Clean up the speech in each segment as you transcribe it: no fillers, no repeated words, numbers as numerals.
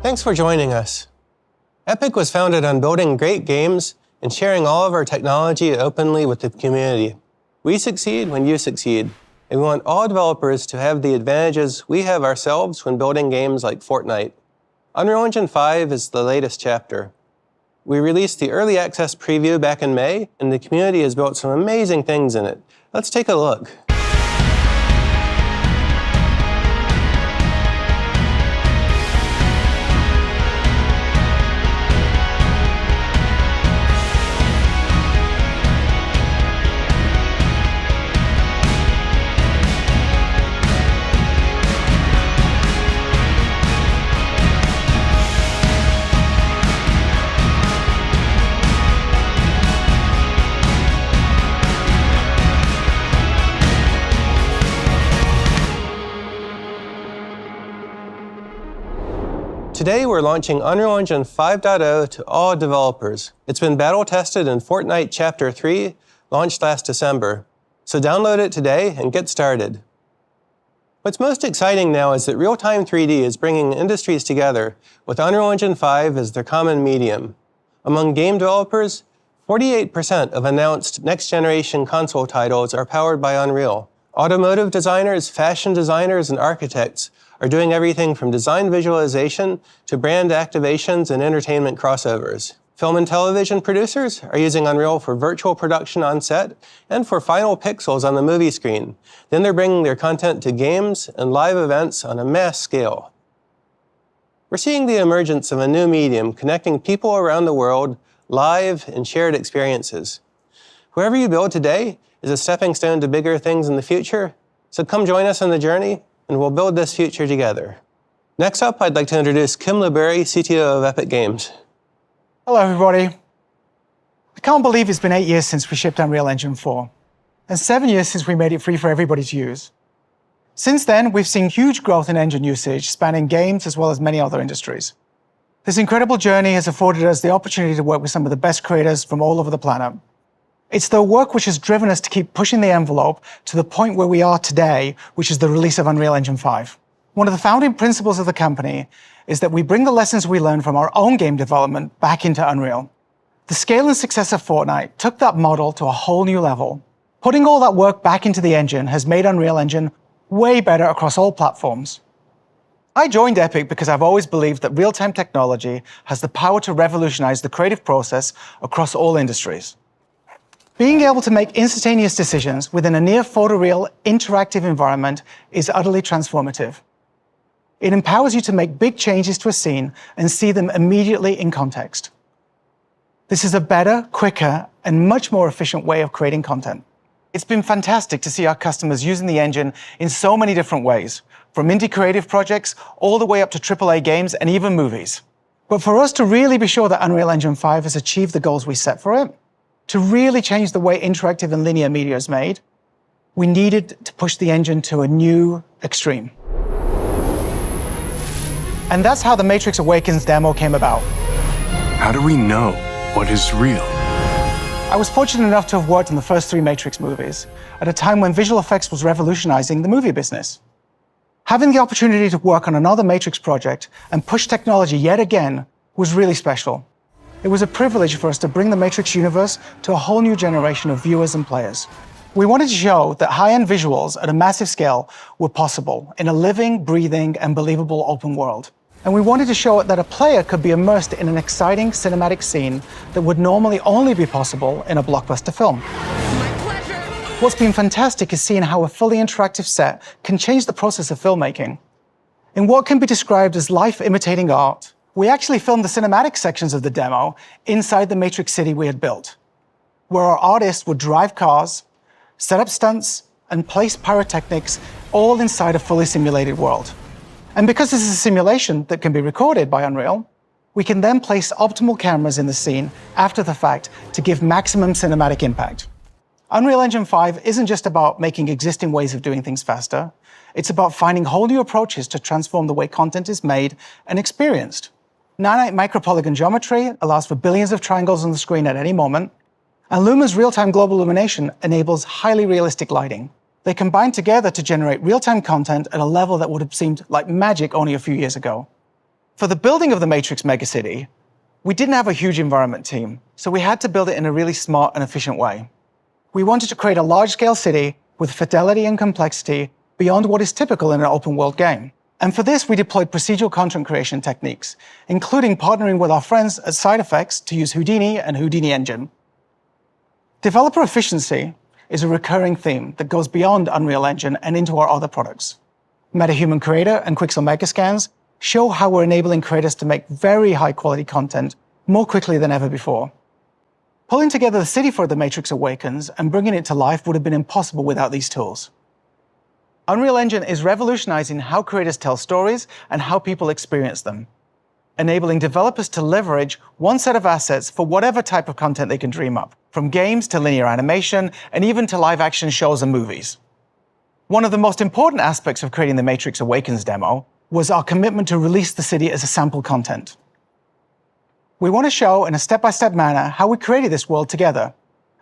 Thanks for joining us. Epic was founded on building great games and sharing all of our technology openly with the community. We succeed when you succeed, and we want all developers to have the advantages we have ourselves when building games like Fortnite. Unreal Engine 5 is the latest chapter. We released the early access preview back in May, and the community has built some amazing things in it. Let's take a look. Today, we're launching Unreal Engine 5.0 to all developers. It's been battle-tested in Fortnite Chapter 3, launched last December. So download it today and get started. What's most exciting now is that real-time 3D is bringing industries together, with Unreal Engine 5 as their common medium. Among game developers, 48% of announced next-generation console titles are powered by Unreal. Automotive designers, fashion designers, and architects are doing everything from design visualization to brand activations and entertainment crossovers. Film and television producers are using Unreal for virtual production on set and for final pixels on the movie screen. Then they're bringing their content to games and live events on a mass scale. We're seeing the emergence of a new medium connecting people around the world, live and shared experiences. Wherever you build today is a stepping stone to bigger things in the future, so come join us on the journey and we'll build this future together. Next up, I'd like to introduce Kim Lubery, CTO of Epic Games. Hello, everybody. I can't believe it's been 8 years since we shipped Unreal Engine 4, and 7 years since we made it free for everybody to use. Since then, we've seen huge growth in engine usage, spanning games as well as many other industries. This incredible journey has afforded us the opportunity to work with some of the best creators from all over the planet. It's their work which has driven us to keep pushing the envelope to the point where we are today, which is the release of Unreal Engine 5. One of the founding principles of the company is that we bring the lessons we learned from our own game development back into Unreal. The scale and success of Fortnite took that model to a whole new level. Putting all that work back into the engine has made Unreal Engine way better across all platforms. I joined Epic because I've always believed that real-time technology has the power to revolutionize the creative process across all industries. Being able to make instantaneous decisions within a near photoreal interactive environment is utterly transformative. It empowers you to make big changes to a scene and see them immediately in context. This is a better, quicker, and much more efficient way of creating content. It's been fantastic to see our customers using the engine in so many different ways, from indie creative projects all the way up to AAA games and even movies. But for us to really be sure that Unreal Engine 5 has achieved the goals we set for it, to really change the way interactive and linear media is made, we needed to push the engine to a new extreme. And that's how the Matrix Awakens demo came about. How do we know what is real? I was fortunate enough to have worked on the first 3 Matrix movies, at a time when visual effects was revolutionizing the movie business. Having the opportunity to work on another Matrix project and push technology yet again was really special. It was a privilege for us to bring the Matrix universe to a whole new generation of viewers and players. We wanted to show that high-end visuals at a massive scale were possible in a living, breathing, and believable open world. And we wanted to show that a player could be immersed in an exciting cinematic scene that would normally only be possible in a blockbuster film. My pleasure. What's been fantastic is seeing how a fully interactive set can change the process of filmmaking. In what can be described as life imitating art, we actually filmed the cinematic sections of the demo inside the Matrix city we had built, where our artists would drive cars, set up stunts, and place pyrotechnics all inside a fully simulated world. And because this is a simulation that can be recorded by Unreal, we can then place optimal cameras in the scene after the fact to give maximum cinematic impact. Unreal Engine 5 isn't just about making existing ways of doing things faster, it's about finding whole new approaches to transform the way content is made and experienced. Nanite micropolygon geometry allows for billions of triangles on the screen at any moment, and Luma's real-time global illumination enables highly realistic lighting. They combine together to generate real-time content at a level that would have seemed like magic only a few years ago. For the building of the Matrix megacity, we didn't have a huge environment team, so we had to build it in a really smart and efficient way. We wanted to create a large-scale city with fidelity and complexity beyond what is typical in an open-world game. And for this, we deployed procedural content creation techniques, including partnering with our friends at Side Effects to use Houdini and Houdini Engine. Developer efficiency is a recurring theme that goes beyond Unreal Engine and into our other products. Metahumancreator and Quixel Megascans show how we're enabling creators to make very high-quality content more quickly than ever before. Pulling together the city for The Matrix Awakens and bringing it to life would have been impossible without these tools. Unreal Engine is revolutionizing how creators tell stories and how people experience them, enabling developers to leverage one set of assets for whatever type of content they can dream up, from games to linear animation, and even to live-action shows and movies. One of the most important aspects of creating The Matrix Awakens demo was our commitment to release the city as a sample content. We want to show in a step-by-step manner how we created this world together,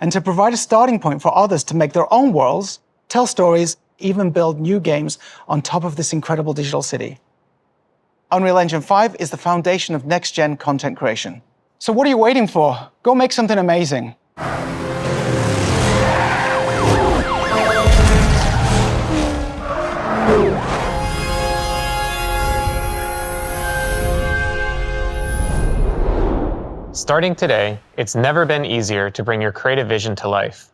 and to provide a starting point for others to make their own worlds, tell stories, even build new games on top of this incredible digital city. Unreal Engine 5 is the foundation of next-gen content creation. So what are you waiting for? Go make something amazing. Starting today, it's never been easier to bring your creative vision to life.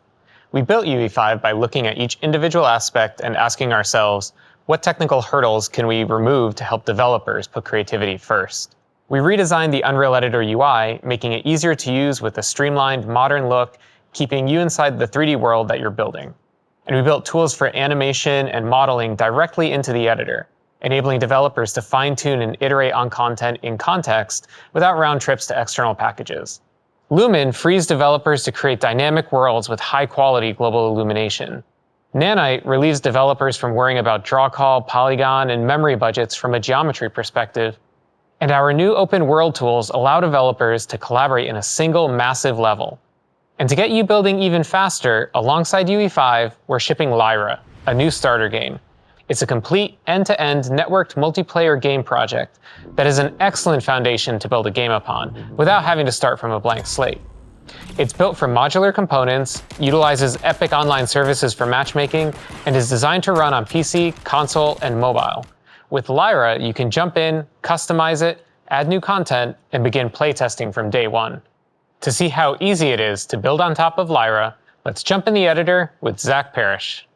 We built UE5 by looking at each individual aspect and asking ourselves, what technical hurdles can we remove to help developers put creativity first? We redesigned the Unreal Editor UI, making it easier to use with a streamlined, modern look, keeping you inside the 3D world that you're building. And we built tools for animation and modeling directly into the editor, enabling developers to fine-tune and iterate on content in context without round trips to external packages. Lumen frees developers to create dynamic worlds with high-quality global illumination. Nanite relieves developers from worrying about draw call, polygon, and memory budgets from a geometry perspective. And our new open world tools allow developers to collaborate in a single massive level. And to get you building even faster, alongside UE5, we're shipping Lyra, a new starter game. It's a complete end-to-end networked multiplayer game project that is an excellent foundation to build a game upon without having to start from a blank slate. It's built from modular components, utilizes Epic Online services for matchmaking, and is designed to run on PC, console, and mobile. With Lyra, you can jump in, customize it, add new content, and begin playtesting from day one. To see how easy it is to build on top of Lyra, let's jump in the editor with Zach Parrish.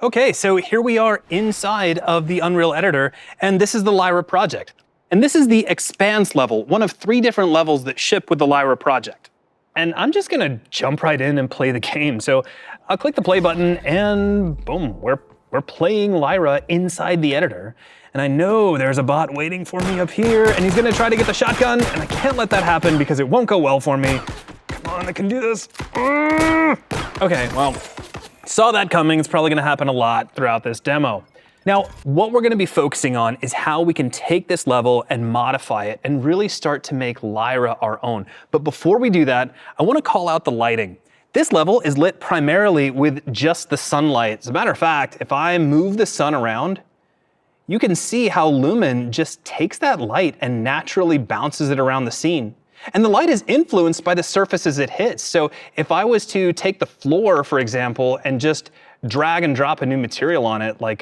Okay, so here we are inside of the Unreal Editor, and this is the Lyra project. And this is the Expanse level, one of 3 different levels that ship with the Lyra project. And I'm just gonna jump right in and play the game. So I'll click the play button and boom, we're playing Lyra inside the editor. And I know there's a bot waiting for me up here, and he's gonna try to get the shotgun, and I can't let that happen because it won't go well for me. Come on, I can do this. Okay, well, saw that coming. It's probably gonna happen a lot throughout this demo. Now, what we're gonna be focusing on is how we can take this level and modify it and really start to make Lyra our own. But before we do that, I wanna call out the lighting. This level is lit primarily with just the sunlight. As a matter of fact, if I move the sun around, you can see how Lumen just takes that light and naturally bounces it around the scene. And the light is influenced by the surfaces it hits. So if I was to take the floor, for example, and just drag and drop a new material on it, like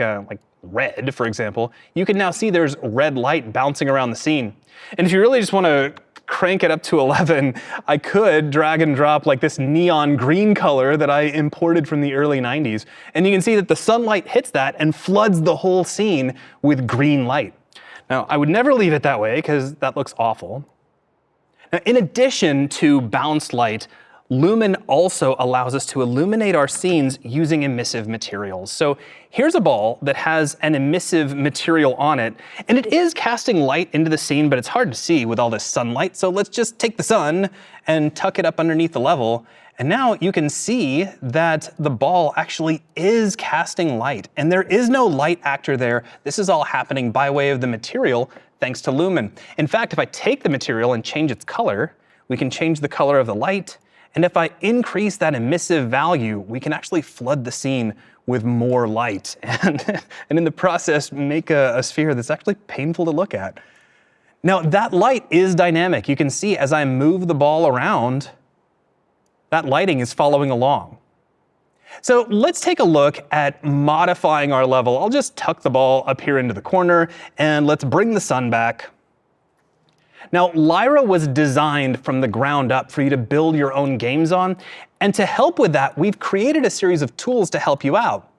red, for example, you can now see there's red light bouncing around the scene. And if you really just want to crank it up to 11, I could drag and drop like this neon green color that I imported from the early 90s. And you can see that the sunlight hits that and floods the whole scene with green light. Now, I would never leave it that way because that looks awful. Now, in addition to bounced light, Lumen also allows us to illuminate our scenes using emissive materials. So here's a ball that has an emissive material on it, and it is casting light into the scene, but it's hard to see with all this sunlight. So let's just take the sun and tuck it up underneath the level. And now you can see that the ball actually is casting light, and there is no light actor there. This is all happening by way of the material, thanks to Lumen. In fact, if I take the material and change its color, we can change the color of the light. And if I increase that emissive value, we can actually flood the scene with more light and in the process make a sphere that's actually painful to look at. Now that light is dynamic. You can see as I move the ball around, that lighting is following along. So let's take a look at modifying our level. I'll just tuck the ball up here into the corner and let's bring the sun back. Now, Lyra was designed from the ground up for you to build your own games on. And to help with that, we've created a series of tools to help you out.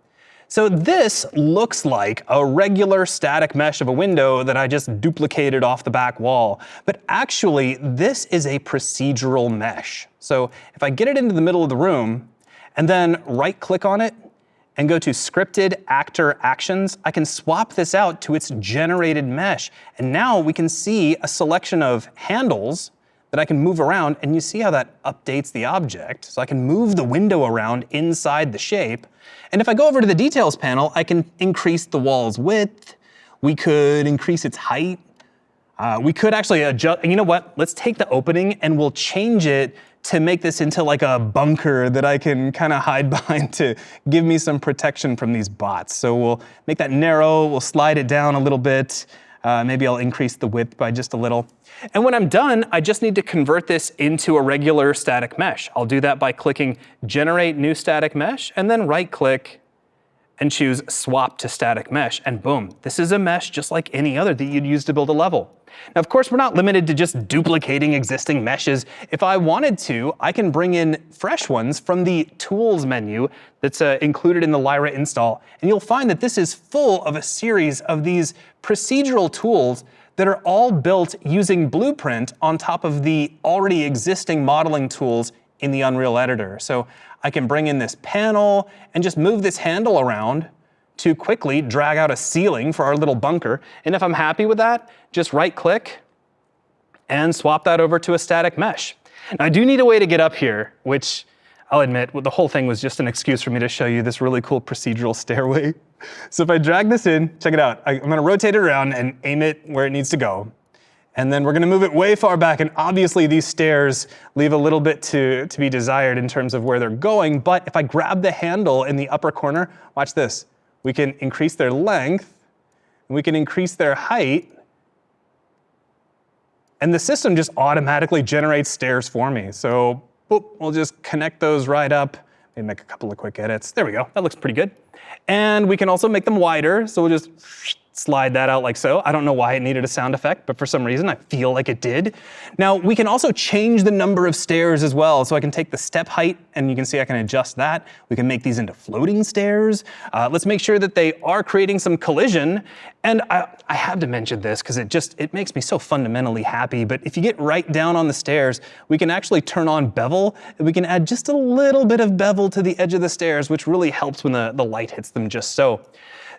So this looks like a regular static mesh of a window that I just duplicated off the back wall. But actually, this is a procedural mesh. So if I get it into the middle of the room and then right-click on it and go to Scripted Actor Actions, I can swap this out to its generated mesh. And now we can see a selection of handles that I can move around, and you see how that updates the object. So I can move the window around inside the shape. And if I go over to the Details panel, I can increase the wall's width. We could increase its height. We could actually adjust, you know what? Let's take the opening and we'll change it to make this into like a bunker that I can kind of hide behind to give me some protection from these bots. So we'll make that narrow, we'll slide it down a little bit. Maybe I'll increase the width by just a little. And when I'm done, I just need to convert this into a regular static mesh. I'll do that by clicking Generate New Static Mesh and then right-click and choose Swap to Static Mesh. And boom, this is a mesh just like any other that you'd use to build a level. Now, of course, we're not limited to just duplicating existing meshes. If I wanted to, I can bring in fresh ones from the Tools menu that's included in the Lyra install. And you'll find that this is full of a series of these procedural tools that are all built using Blueprint on top of the already existing modeling tools in the Unreal Editor. So I can bring in this panel and just move this handle around to quickly drag out a ceiling for our little bunker. And if I'm happy with that, just right-click and swap that over to a static mesh. Now, I do need a way to get up here, which I'll admit, the whole thing was just an excuse for me to show you this really cool procedural stairway. So if I drag this in, check it out. I'm gonna rotate it around and aim it where it needs to go. And then we're gonna move it way far back, and obviously these stairs leave a little bit to be desired in terms of where they're going, but if I grab the handle in the upper corner, watch this. We can increase their length, and we can increase their height, and the system just automatically generates stairs for me. So boop, we'll just connect those right up, maybe make a couple of quick edits. There we go, that looks pretty good. And we can also make them wider, so we'll just slide that out like so. I don't know why it needed a sound effect, but for some reason I feel like it did. Now we can also change the number of stairs as well. So I can take the step height and you can see I can adjust that. We can make these into floating stairs. Let's make sure that they are creating some collision. And I have to mention this because it makes me so fundamentally happy. But if you get right down on the stairs, we can actually turn on bevel, and we can add just a little bit of bevel to the edge of the stairs, which really helps when the light hits them just so.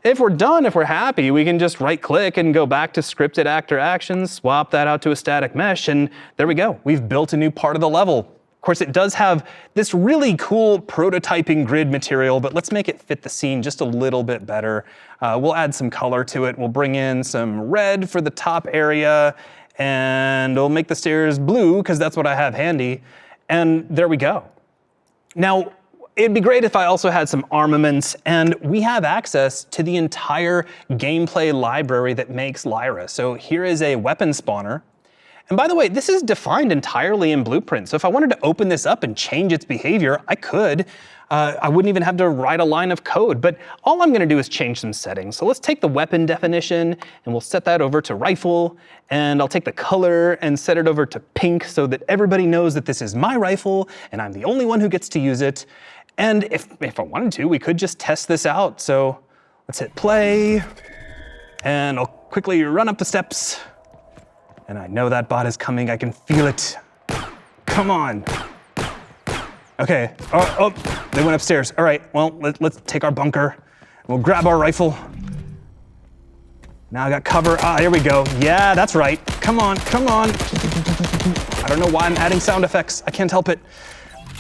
If we're done, if we're happy, we can just right-click and go back to Scripted Actor Actions, swap that out to a static mesh, and there we go. We've built a new part of the level. Of course, it does have this really cool prototyping grid material, but let's make it fit the scene just a little bit better. We'll add some color to it. We'll bring in some red for the top area, and we'll make the stairs blue, because that's what I have handy. And there we go. Now, it'd be great if I also had some armaments, and we have access to the entire gameplay library that makes Lyra. So here is a weapon spawner. And by the way, this is defined entirely in Blueprint. So if I wanted to open this up and change its behavior, I could. I wouldn't even have to write a line of code, but all I'm gonna do is change some settings. So let's take the weapon definition and we'll set that over to rifle, and I'll take the color and set it over to pink so that everybody knows that this is my rifle and I'm the only one who gets to use it. And if I wanted to, we could just test this out. So let's hit play, and I'll quickly run up the steps. And I know that bot is coming, I can feel it. Come on. Okay, oh, they went upstairs. All right, well, let's take our bunker. We'll grab our rifle. Now I got cover, here we go. Yeah, that's right, come on, come on. I don't know why I'm adding sound effects, I can't help it.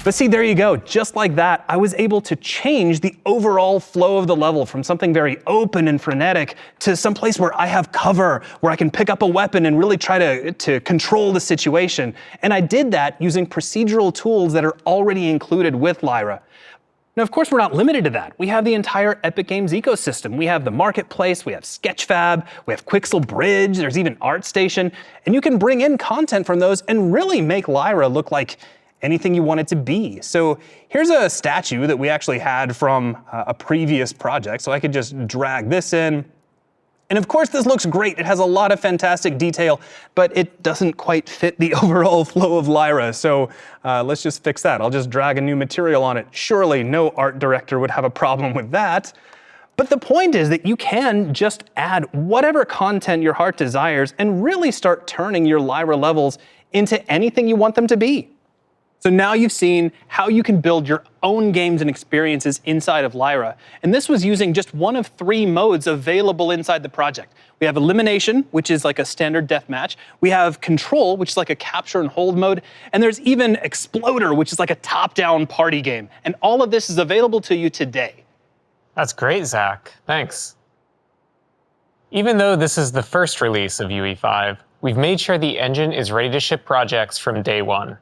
But see, there you go, just like that, I was able to change the overall flow of the level from something very open and frenetic to some place where I have cover, where I can pick up a weapon and really try to control the situation. And I did that using procedural tools that are already included with Lyra. Now, of course, we're not limited to that. We have the entire Epic Games ecosystem. We have the Marketplace, we have Sketchfab, we have Quixel Bridge, there's even ArtStation, and you can bring in content from those and really make Lyra look like anything you want it to be. So here's a statue that we actually had from a previous project, so I could just drag this in. And of course, this looks great. It has a lot of fantastic detail, but it doesn't quite fit the overall flow of Lyra. So let's just fix that. I'll just drag a new material on it. Surely no art director would have a problem with that. But the point is that you can just add whatever content your heart desires and really start turning your Lyra levels into anything you want them to be. So now you've seen how you can build your own games and experiences inside of Lyra. And this was using just one of 3 modes available inside the project. We have Elimination, which is like a standard deathmatch. We have Control, which is like a capture and hold mode. And there's even Exploder, which is like a top-down party game. And all of this is available to you today. That's great, Zach. Thanks. Even though this is the first release of UE5, we've made sure the engine is ready to ship projects from day one.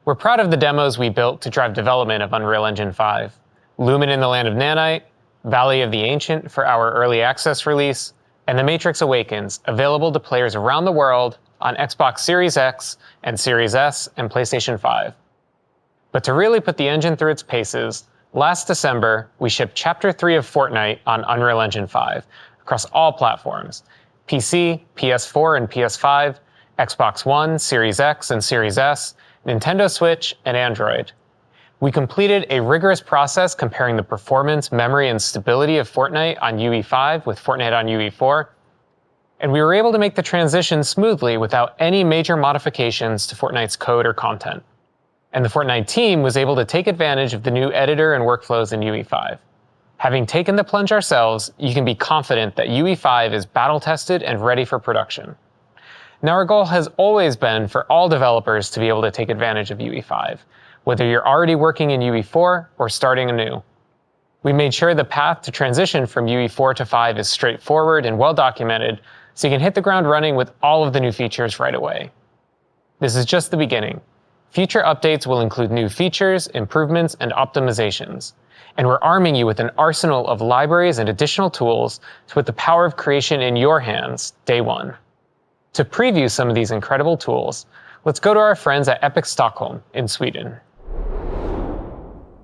We're proud of the demos we built to drive development of Unreal Engine 5. Lumen in the Land of Nanite, Valley of the Ancient for our early access release, and The Matrix Awakens, available to players around the world on Xbox Series X and Series S and PlayStation 5. But to really put the engine through its paces, last December, we shipped Chapter 3 of Fortnite on Unreal Engine 5 across all platforms: PC, PS4 and PS5, Xbox One, Series X and Series S, Nintendo Switch, and Android. We completed a rigorous process comparing the performance, memory, and stability of Fortnite on UE5 with Fortnite on UE4, and we were able to make the transition smoothly without any major modifications to Fortnite's code or content. And the Fortnite team was able to take advantage of the new editor and workflows in UE5. Having taken the plunge ourselves, you can be confident that UE5 is battle-tested and ready for production. Now, our goal has always been for all developers to be able to take advantage of UE5, whether you're already working in UE4 or starting anew. We made sure the path to transition from UE4 to 5 is straightforward and well-documented, so you can hit the ground running with all of the new features right away. This is just the beginning. Future updates will include new features, improvements, and optimizations. And we're arming you with an arsenal of libraries and additional tools to put the power of creation in your hands day one. To preview some of these incredible tools, let's go to our friends at Epic Stockholm in Sweden.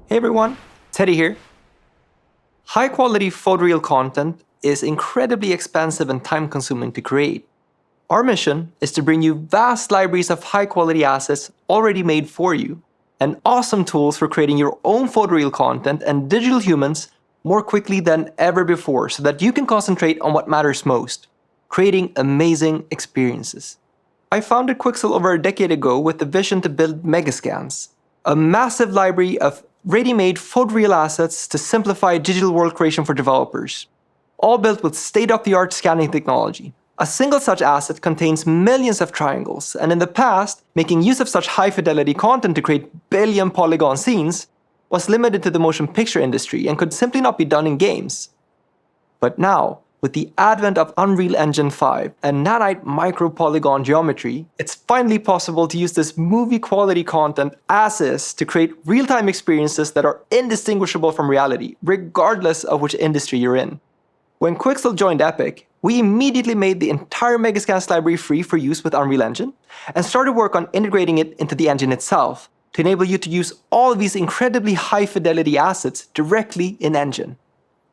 Hey everyone, Teddy here. High-quality photoreal content is incredibly expensive and time-consuming to create. Our mission is to bring you vast libraries of high-quality assets already made for you, and awesome tools for creating your own photoreal content and digital humans more quickly than ever before, so that you can concentrate on what matters most: creating amazing experiences. I founded Quixel over a decade ago with the vision to build Megascans, a massive library of ready-made photoreal assets to simplify digital world creation for developers, all built with state-of-the-art scanning technology. A single such asset contains millions of triangles, and in the past, making use of such high-fidelity content to create billion-polygon scenes was limited to the motion picture industry and could simply not be done in games. But now, with the advent of Unreal Engine 5 and nanite micro-polygon geometry, it's finally possible to use this movie-quality content as is to create real-time experiences that are indistinguishable from reality, regardless of which industry you're in. When Quixel joined Epic, we immediately made the entire Megascans library free for use with Unreal Engine and started work on integrating it into the engine itself to enable you to use all of these incredibly high-fidelity assets directly in Engine.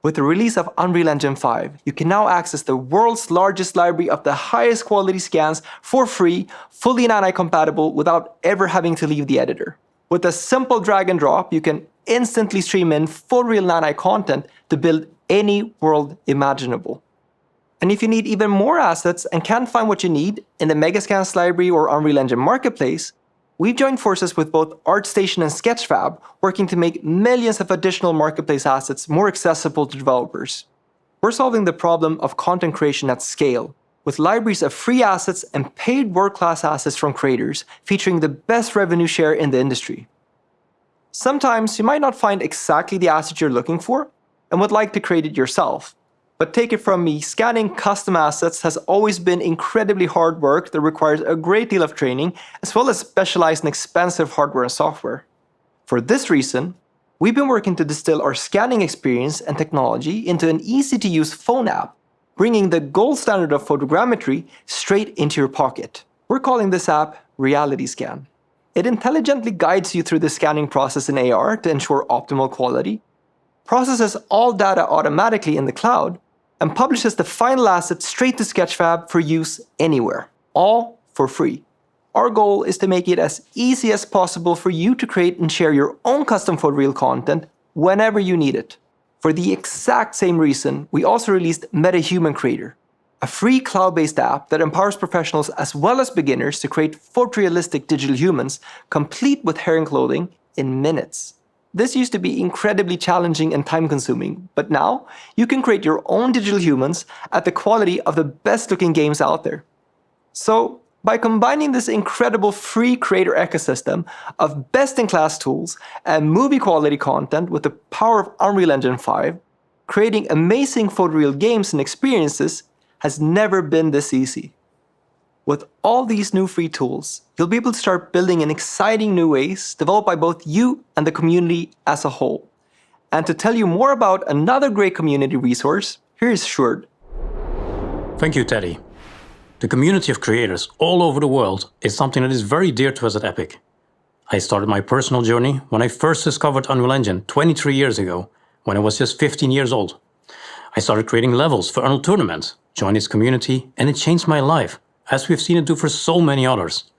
With the release of Unreal Engine 5, you can now access the world's largest library of the highest quality scans for free, fully nanite compatible, without ever having to leave the editor. With a simple drag and drop, you can instantly stream in full real nanite content to build any world imaginable. And if you need even more assets and can't find what you need in the Megascans library or Unreal Engine Marketplace, we've joined forces with both ArtStation and Sketchfab, working to make millions of additional marketplace assets more accessible to developers. We're solving the problem of content creation at scale, with libraries of free assets and paid world-class assets from creators, featuring the best revenue share in the industry. Sometimes you might not find exactly the asset you're looking for and would like to create it yourself. But take it from me, scanning custom assets has always been incredibly hard work that requires a great deal of training, as well as specialized and expensive hardware and software. For this reason, we've been working to distill our scanning experience and technology into an easy-to-use phone app, bringing the gold standard of photogrammetry straight into your pocket. We're calling this app Reality Scan. It intelligently guides you through the scanning process in AR to ensure optimal quality, processes all data automatically in the cloud, and publishes the final asset straight to Sketchfab for use anywhere, all for free. Our goal is to make it as easy as possible for you to create and share your own custom photoreal content whenever you need it. For the exact same reason, we also released Metahumancreator, a free cloud-based app that empowers professionals as well as beginners to create photorealistic digital humans, complete with hair and clothing, in minutes. This used to be incredibly challenging and time-consuming, but now you can create your own digital humans at the quality of the best-looking games out there. So, by combining this incredible free creator ecosystem of best-in-class tools and movie-quality content with the power of Unreal Engine 5, creating amazing photoreal games and experiences has never been this easy. With all these new free tools, you'll be able to start building in exciting new ways developed by both you and the community as a whole. And to tell you more about another great community resource, here is Sjoerd. Thank you, Teddy. The community of creators all over the world is something that is very dear to us at Epic. I started my personal journey when I first discovered Unreal Engine 23 years ago, when I was just 15 years old. I started creating levels for Unreal Tournament, joined its community, and it changed my life, as we've seen it do for so many others.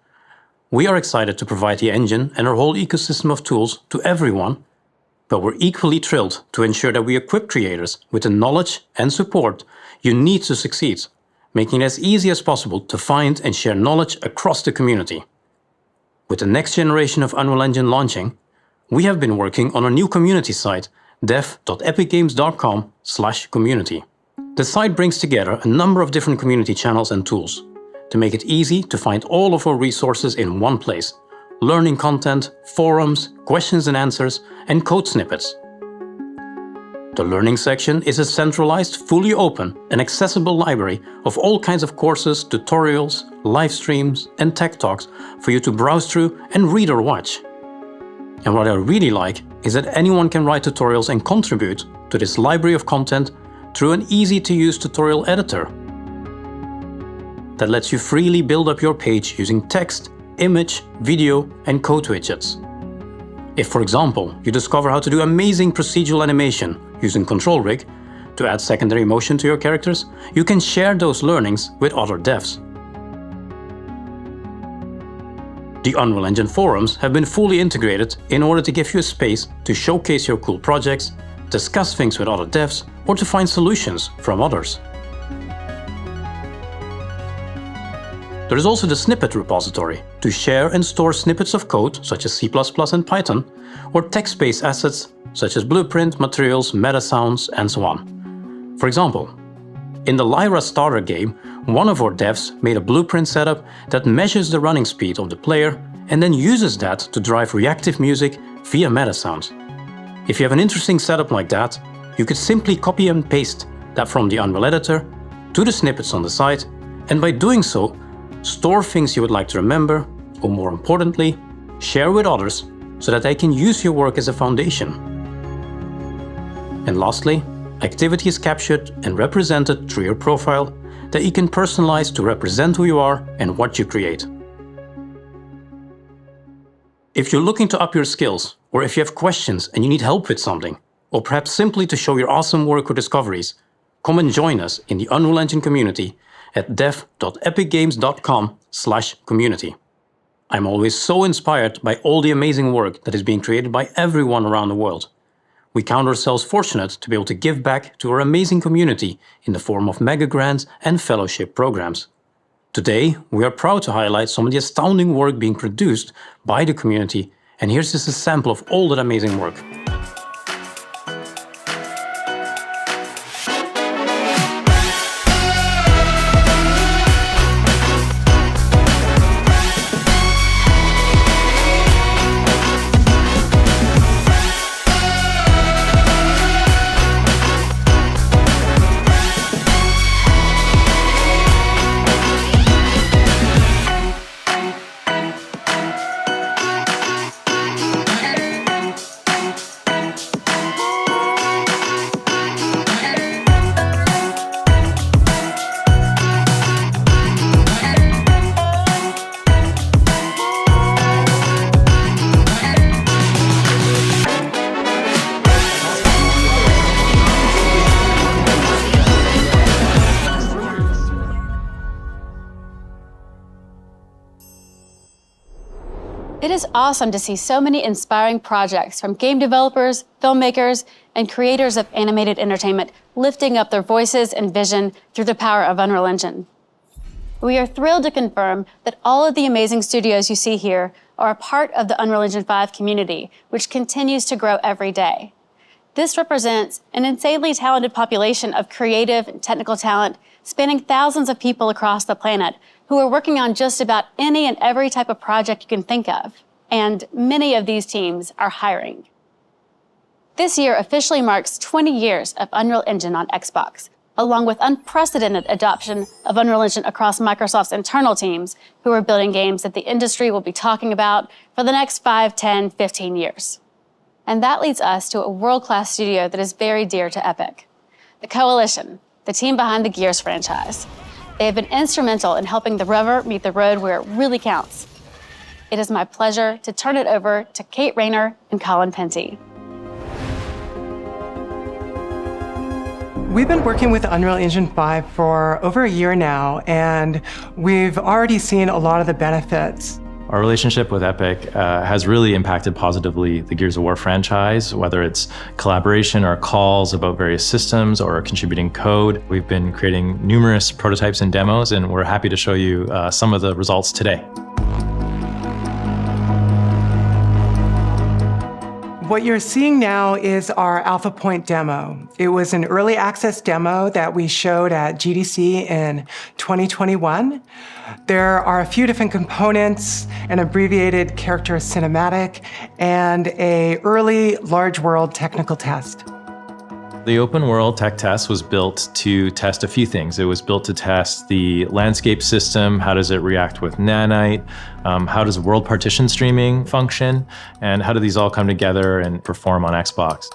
We are excited to provide the engine and our whole ecosystem of tools to everyone, but we're equally thrilled to ensure that we equip creators with the knowledge and support you need to succeed, making it as easy as possible to find and share knowledge across the community. With the next generation of Unreal Engine launching, we have been working on a new community site, dev.epicgames.com/community. The site brings together a number of different community channels and tools to make it easy to find all of our resources in one place: learning content, forums, questions and answers, and code snippets. The Learning section is a centralized, fully open and accessible library of all kinds of courses, tutorials, live streams and tech talks for you to browse through and read or watch. And what I really like is that anyone can write tutorials and contribute to this library of content through an easy-to-use tutorial editor that lets you freely build up your page using text, image, video and code widgets. If, for example, you discover how to do amazing procedural animation using Control Rig to add secondary motion to your characters, you can share those learnings with other devs. The Unreal Engine forums have been fully integrated in order to give you a space to showcase your cool projects, discuss things with other devs, or to find solutions from others. There is also the Snippet Repository to share and store snippets of code such as C++ and Python, or text-based assets such as blueprint, materials, meta sounds, and so on. For example, in the Lyra starter game, one of our devs made a blueprint setup that measures the running speed of the player and then uses that to drive reactive music via meta sounds. If you have an interesting setup like that, you could simply copy and paste that from the Unreal editor to the snippets on the site, and by doing so, store things you would like to remember, or more importantly, share with others so that they can use your work as a foundation. And lastly, activity is captured and represented through your profile that you can personalize to represent who you are and what you create. If you're looking to up your skills, or if you have questions and you need help with something, or perhaps simply to show your awesome work or discoveries, come and join us in the Unreal Engine community at dev.epicgames.com/community. I'm always so inspired by all the amazing work that is being created by everyone around the world. We count ourselves fortunate to be able to give back to our amazing community in the form of mega grants and fellowship programs. Today, we are proud to highlight some of the astounding work being produced by the community, and here's just a sample of all that amazing work. It is awesome to see so many inspiring projects from game developers, filmmakers, and creators of animated entertainment lifting up their voices and vision through the power of Unreal Engine. We are thrilled to confirm that all of the amazing studios you see here are a part of the Unreal Engine 5 community, which continues to grow every day. This represents an insanely talented population of creative and technical talent spanning thousands of people across the planet who are working on just about any and every type of project you can think of. And many of these teams are hiring. This year officially marks 20 years of Unreal Engine on Xbox, along with unprecedented adoption of Unreal Engine across Microsoft's internal teams who are building games that the industry will be talking about for the next 5, 10, 15 years. And that leads us to a world-class studio that is very dear to Epic, the Coalition, the team behind the Gears franchise. They have been instrumental in helping the rubber meet the road where it really counts. It is my pleasure to turn it over to Kate Rayner and Colin Penty. We've been working with Unreal Engine 5 for over a year now, and we've already seen a lot of the benefits. Our relationship with Epic has really impacted positively the Gears of War franchise, whether it's collaboration or calls about various systems or contributing code. We've been creating numerous prototypes and demos, and we're happy to show you some of the results today. What you're seeing now is our Alpha Point demo. It was an early access demo that we showed at GDC in 2021. There are a few different components, an abbreviated character cinematic, and an early large world technical test. The open world tech test was built to test a few things. It was built to test the landscape system, how does it react with nanite, how does world partition streaming function, and how do these all come together and perform on Xbox.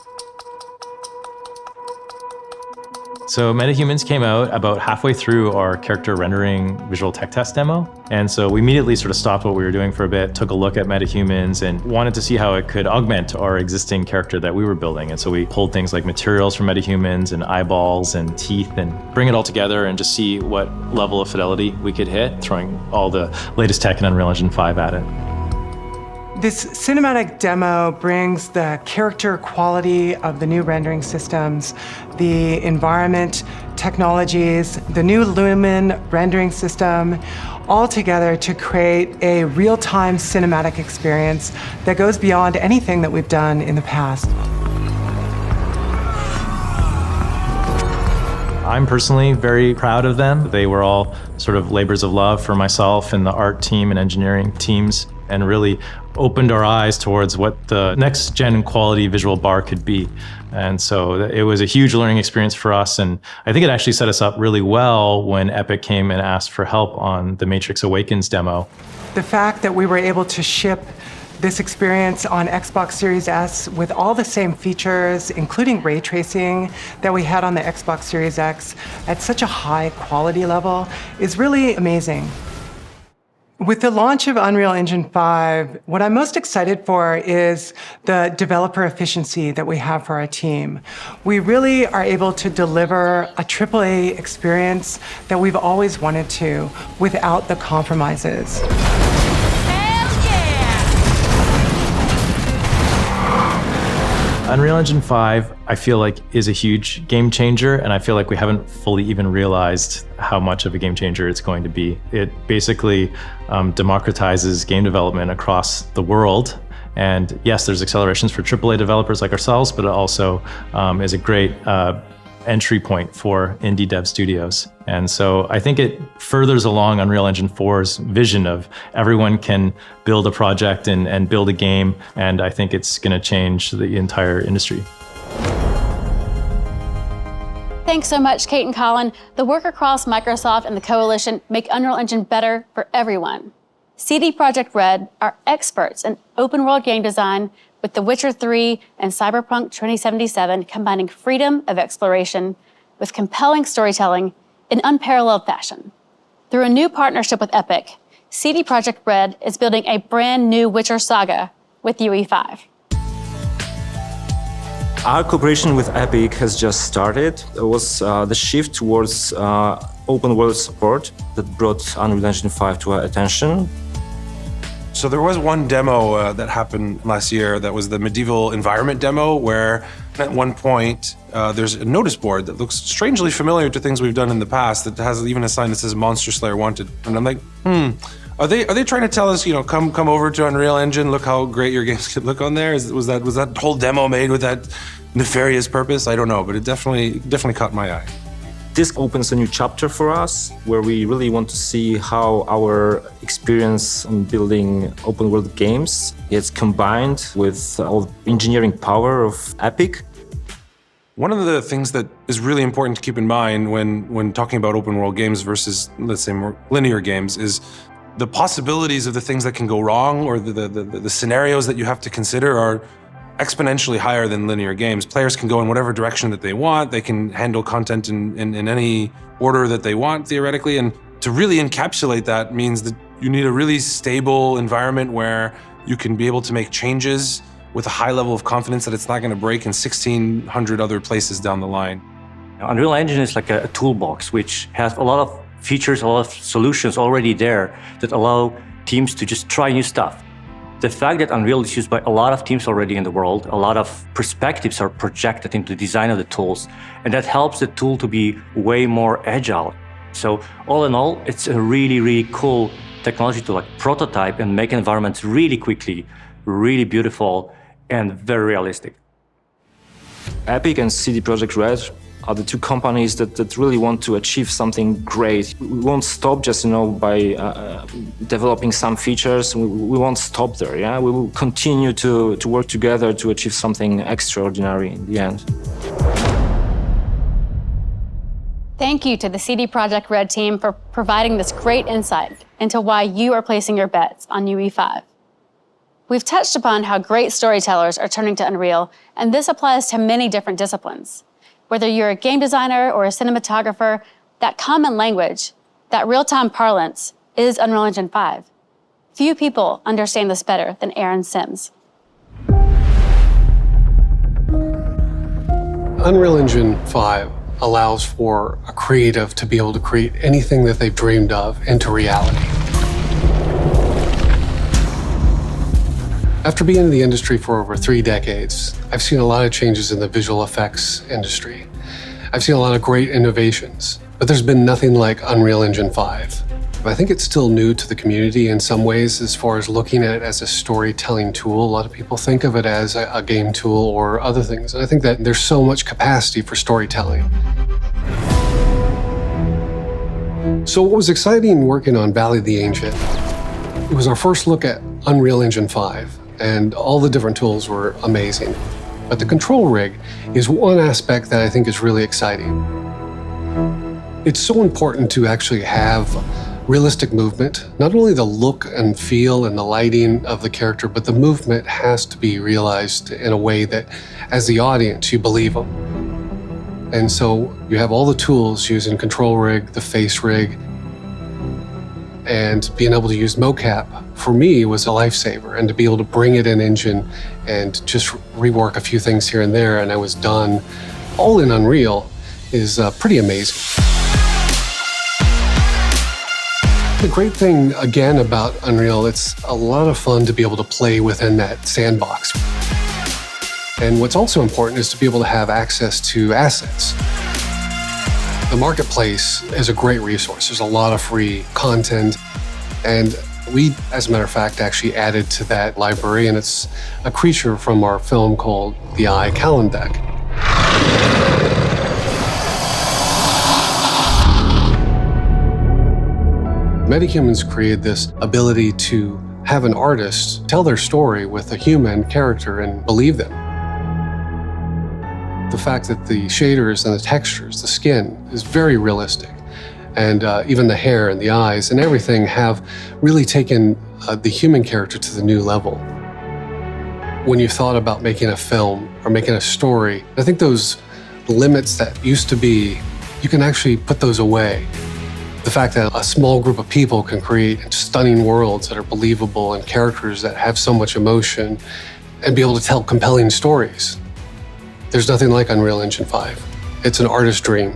So Metahumans came out about halfway through our character rendering visual tech test demo. And so we immediately sort of stopped what we were doing for a bit, took a look at Metahumans, and wanted to see how it could augment our existing character that we were building. And so we pulled things like materials from Metahumans and eyeballs and teeth and bring it all together and just see what level of fidelity we could hit, throwing all the latest tech in Unreal Engine 5 at it. This cinematic demo brings the character quality of the new rendering systems, the environment technologies, the new Lumen rendering system, all together to create a real-time cinematic experience that goes beyond anything that we've done in the past. I'm personally very proud of them. They were all sort of labors of love for myself and the art team and engineering teams, and really opened our eyes towards what the next gen quality visual bar could be. And so it was a huge learning experience for us. And I think it actually set us up really well when Epic came and asked for help on the Matrix Awakens demo. The fact that we were able to ship this experience on Xbox Series S with all the same features, including ray tracing that we had on the Xbox Series X at such a high quality level, is really amazing. With the launch of Unreal Engine 5, what I'm most excited for is the developer efficiency that we have for our team. We really are able to deliver a AAA experience that we've always wanted to without the compromises. Unreal Engine 5, I feel like, is a huge game changer, and I feel like we haven't fully even realized how much of a game changer it's going to be. It basically democratizes game development across the world. And yes, there's accelerations for AAA developers like ourselves, but it also is a great entry point for indie dev studios. And so I think it furthers along Unreal Engine 4's vision of everyone can build a project and build a game, and I think it's going to change the entire industry. Thanks so much, Kate and Colin. The work across Microsoft and the Coalition make Unreal Engine better for everyone. CD Projekt Red are experts in open world game design, with The Witcher 3 and Cyberpunk 2077 combining freedom of exploration with compelling storytelling in unparalleled fashion. Through a new partnership with Epic, CD Projekt Red is building a brand new Witcher saga with UE5. Our cooperation with Epic has just started. It was the shift towards open world support that brought Unreal Engine 5 to our attention. So there was one demo that happened last year that was the medieval environment demo, where at one point there's a notice board that looks strangely familiar to things we've done in the past that has even a sign that says Monster Slayer Wanted. And I'm like, are they trying to tell us, come over to Unreal Engine, look how great your games could look on there? Was that whole demo made with that nefarious purpose? I don't know, but it definitely caught my eye. This opens a new chapter for us where we really want to see how our experience on building open world games gets combined with all the engineering power of Epic. One of the things that is really important to keep in mind when talking about open world games versus, let's say, more linear games is the possibilities of the things that can go wrong, or the scenarios that you have to consider are exponentially higher than linear games. Players can go in whatever direction that they want. They can handle content in any order that they want, theoretically. And to really encapsulate that means that you need a really stable environment where you can be able to make changes with a high level of confidence that it's not going to break in 1,600 other places down the line. Unreal Engine is like a toolbox which has a lot of features, a lot of solutions already there that allow teams to just try new stuff. The fact that Unreal is used by a lot of teams already in the world, a lot of perspectives are projected into the design of the tools, and that helps the tool to be way more agile. So all in all, it's a really, really cool technology to prototype and make environments really quickly, really beautiful, and very realistic. Epic and CD Projekt Red are the two companies that really want to achieve something great. We won't stop just, by developing some features. We won't stop there, yeah? We will continue to work together to achieve something extraordinary in the end. Thank you to the CD Projekt Red team for providing this great insight into why you are placing your bets on UE5. We've touched upon how great storytellers are turning to Unreal, and this applies to many different disciplines. Whether you're a game designer or a cinematographer, that common language, that real-time parlance, is Unreal Engine 5. Few people understand this better than Aaron Sims. Unreal Engine 5 allows for a creative to be able to create anything that they've dreamed of into reality. After being in the industry for over 3 decades, I've seen a lot of changes in the visual effects industry. I've seen a lot of great innovations, but there's been nothing like Unreal Engine 5. I think it's still new to the community in some ways as far as looking at it as a storytelling tool. A lot of people think of it as a game tool or other things. And I think that there's so much capacity for storytelling. So what was exciting working on Valley of the Ancient, it was our first look at Unreal Engine 5. And all the different tools were amazing. But the control rig is one aspect that I think is really exciting. It's so important to actually have realistic movement. Not only the look and feel and the lighting of the character, but the movement has to be realized in a way that, as the audience, you believe them. And so you have all the tools using control rig, the face rig, and being able to use mocap, for me, was a lifesaver. And to be able to bring it in Engine and just rework a few things here and there, and I was done all in Unreal, is pretty amazing. The great thing, again, about Unreal, it's a lot of fun to be able to play within that sandbox. And what's also important is to be able to have access to assets. The marketplace is a great resource. There's a lot of free content. And we, as a matter of fact, actually added to that library, and it's a creature from our film called the Eye Calendek. Metahumans created this ability to have an artist tell their story with a human character and believe them. The fact that the shaders and the textures, the skin, is very realistic. And even the hair and the eyes and everything have really taken the human character to the new level. When you thought about making a film or making a story, I think those limits that used to be, you can actually put those away. The fact that a small group of people can create stunning worlds that are believable and characters that have so much emotion and be able to tell compelling stories. There's nothing like Unreal Engine 5. It's an artist's dream.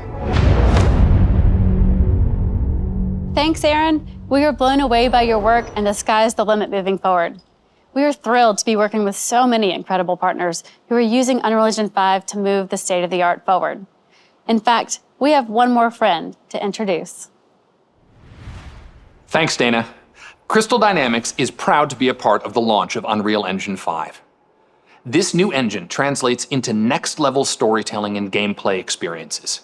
Thanks, Aaron. We are blown away by your work, and the sky's the limit moving forward. We are thrilled to be working with so many incredible partners who are using Unreal Engine 5 to move the state-of-the-art forward. In fact, we have one more friend to introduce. Thanks, Dana. Crystal Dynamics is proud to be a part of the launch of Unreal Engine 5. This new engine translates into next-level storytelling and gameplay experiences.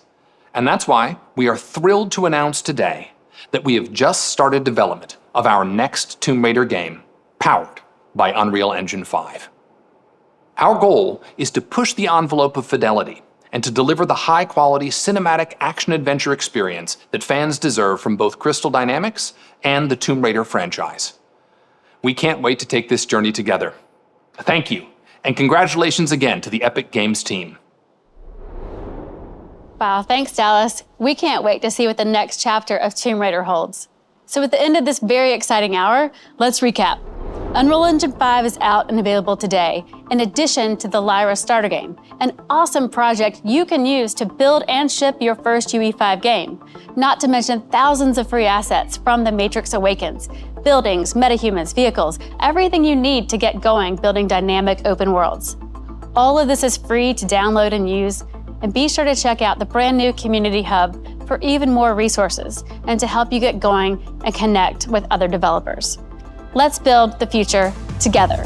And that's why we are thrilled to announce today that we have just started development of our next Tomb Raider game, powered by Unreal Engine 5. Our goal is to push the envelope of fidelity and to deliver the high-quality cinematic action-adventure experience that fans deserve from both Crystal Dynamics and the Tomb Raider franchise. We can't wait to take this journey together. Thank you, and congratulations again to the Epic Games team. Wow, thanks, Dallas. We can't wait to see what the next chapter of Tomb Raider holds. So at the end of this very exciting hour, let's recap. Unreal Engine 5 is out and available today, in addition to the Lyra starter game, an awesome project you can use to build and ship your first UE5 game, not to mention thousands of free assets from The Matrix Awakens, buildings, metahumans, vehicles, everything you need to get going building dynamic open worlds. All of this is free to download and use, and be sure to check out the brand new Community Hub for even more resources and to help you get going and connect with other developers. Let's build the future together.